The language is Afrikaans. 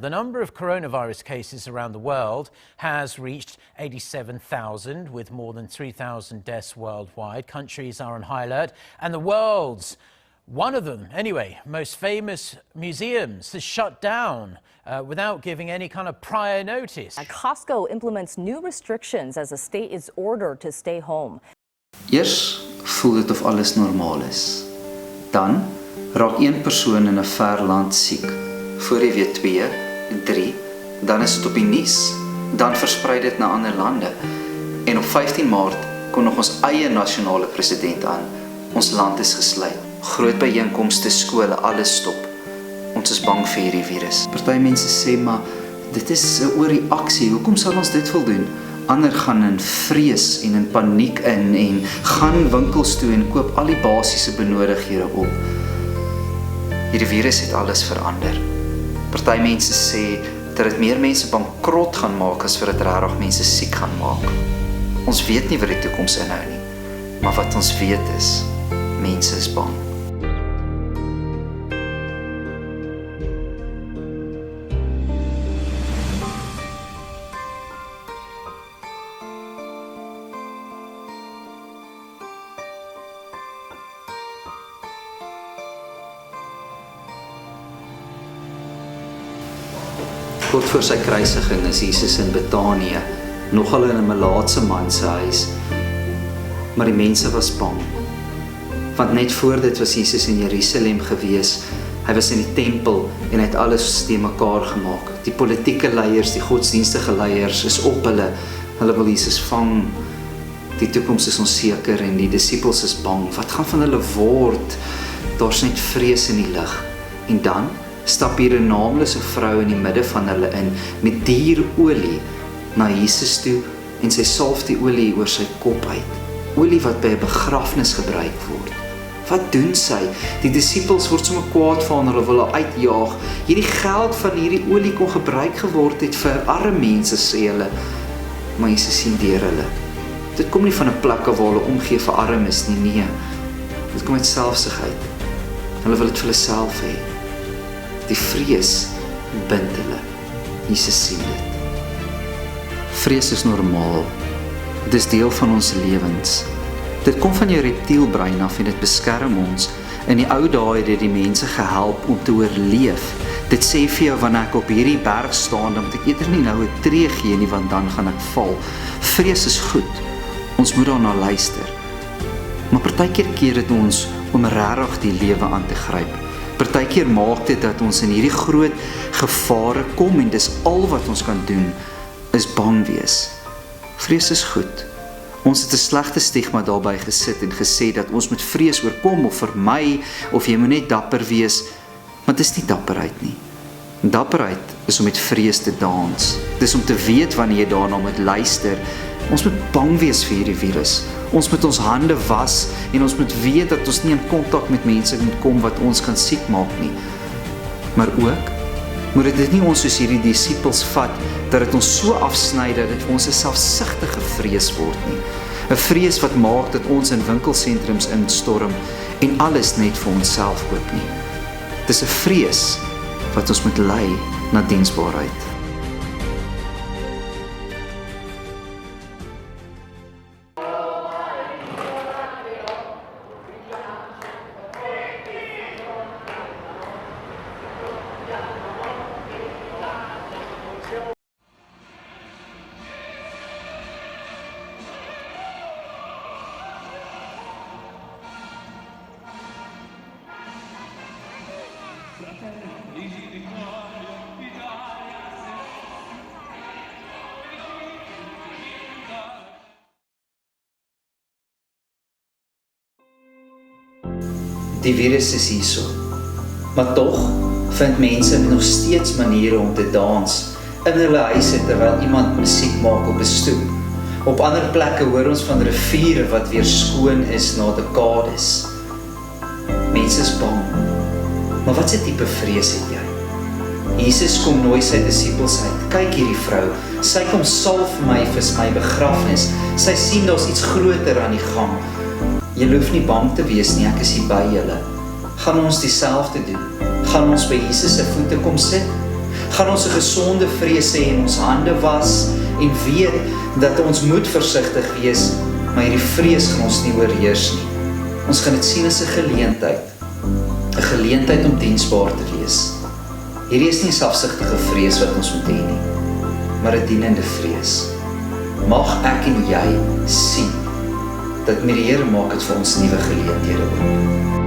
The number of coronavirus cases around the world has reached 87,000, with more than 3,000 deaths worldwide. Countries are on high alert, and the world's, one of them anyway, most famous museums has shut down without giving any kind of prior notice. Costco implements new restrictions as the state is ordered to stay home. Eers voel dit of alles normaal is. Dan raak een persoon in 'n ver land siek. Voor jy weet 2, 3, dan is dit op die nuus. Dan versprei dit na ander lande. En op 15 Maart kom nog ons eie nasionale president aan. Ons land is gesluit. Groot byeenkomste, skole, alles stop. Ons is bang vir hierdie virus. Party mense sê maar dit is 'n oorreaksie. Hoekom sal ons dit wil doen? Ander gaan in vrees en in paniek in en gaan winkels toe en koop al die basiese benodighede op. Hierdie virus het alles verander. Party mense sê dat dit meer mense bankrot gaan maak as wat dit regtig mense siek gaan maak. Ons weet nie wat die toekoms inhou nie, maar wat ons weet is, mense is bang. Kort voor sy kruisiging is Jesus in Betanië, nogal in 'n melaatse man se huis. Maar die mense was bang. Want net voor dit was Jesus in Jerusalem gewees. Hy was in die tempel en hy het alles te mekaar gemaak. Die politieke leiers, die godsdienstige leiers is op hulle. Hulle wil Jesus vang. Die toekoms is onseker en die disippels is bang. Wat gaan van hulle word? Daar's net vrees in die lug. En dan stap hier 'n naamlose vrou in die midde van hulle in met duurolie na Jesus toe en sy salf die olie oor sy kop uit. Olie wat by 'n begrafnis gebruik word. Wat doen sy? Die disippels word sommer kwaad van hulle, wil haar uitjaag. Hierdie geld van hierdie olie kon gebruik geword het vir arme mense, sê hulle. Maar Jesus sien deur hulle. Dit kom nie van 'n plek waar hulle omgee vir armes nie, nee. Dit kom uit selfsugheid. Hulle wil dit vir hulle self hê. Die vrees bind hulle. Jesus sien dit. Vrees is normaal. Dit is deel van ons lewens. Dit kom van jou reptielbrein af en dit beskerm ons. In die ou dae het dit die mense gehelp om te oorleef. Dit sê vir jou, wanneer ek op hierdie berg staan, dan moet ek eerder nie nou 'n tree gee nie, want dan gaan ek val. Vrees is goed. Ons moet daarna luister. Maar partykeer keer dit ons om regtig die lewe aan te gryp. Partykeer maak dit dat ons in hierdie groot gevare kom en dis al wat ons kan doen, is bang wees. Vrees is goed. Ons het 'n slegte stigma daarbey gesit en gesê dat ons moet vrees oorkom of vermy of jy moet net dapper wees, maar dit is nie dapperheid nie. Dapperheid is om met vrees te dans. Dis om te weet wanneer jy daarna moet luister. Ons moet bang wees vir hierdie virus. Ons moet ons hande was en ons moet weet dat ons nie in kontak met mense moet kom wat ons kan siek maak nie. Maar ook moet dit nie ons soos hierdie disippels vat dat dit ons so afsny dat dit vir ons 'n selfsugtige vrees word nie. 'n Vrees wat maak dat ons in winkelsentrums instorm en alles net vir onsself koop nie. Dis 'n vrees wat ons moet lei na diensbaarheid. Die virus is hierso, maar tog vind mense nog steeds maniere om te dans in hulle huise terwyl iemand musiek maak op 'n stoep. Op ander plekke hoor ons van riviere wat weer skoon is na dekades. Mense is bang, maar wat 'n tipe vrees het jy? Jesus kom nooi sy disippels uit. Kyk hierdie vrou, sy kom salf vir my begrafnis. Sy sien daar's iets groter aan die gang. Julle hoef nie bang te wees nie, ek is hier by julle. Gaan ons dieselfde doen? Gaan ons by Jesus se voete kom sit? Gaan ons 'n gesonde vrees hê en ons hande was en weet dat ons moet versigtig wees, maar hierdie vrees gaan ons nie oorheers nie. Ons gaan dit sien as 'n geleentheid om diensbaar te wees. Hierdie is nie selfsugtige vrees wat ons moet hê nie, maar 'n dienende vrees. Mag ek en jy sien dat met die Here maak dit vir ons nuwe geleenthede oop.